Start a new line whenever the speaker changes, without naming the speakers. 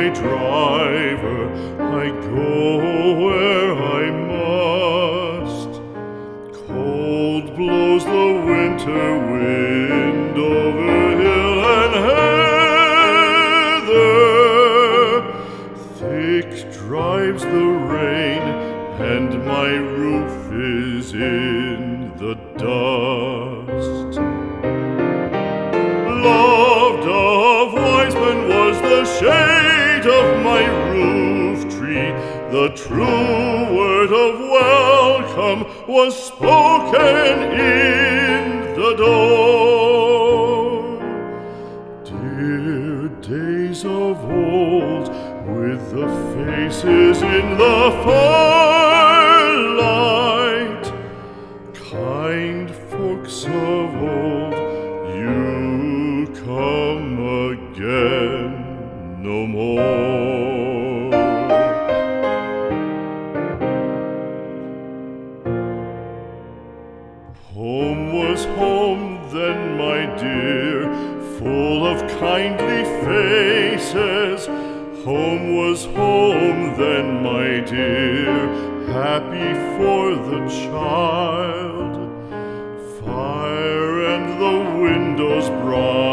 my driver, I go where I must. Cold blows the winter wind over hill and heather. Thick drives the rain, and my roof is in the dust. Loved of wise men was the shade of my roof tree. The true word of welcome was spoken in the door. Dear days of old, with the faces in the firelight, kind folks of old, you come again no more. Home was home then, my dear, full of kindly faces. Home was home then, my dear, happy for the child. Fire and the windows bright,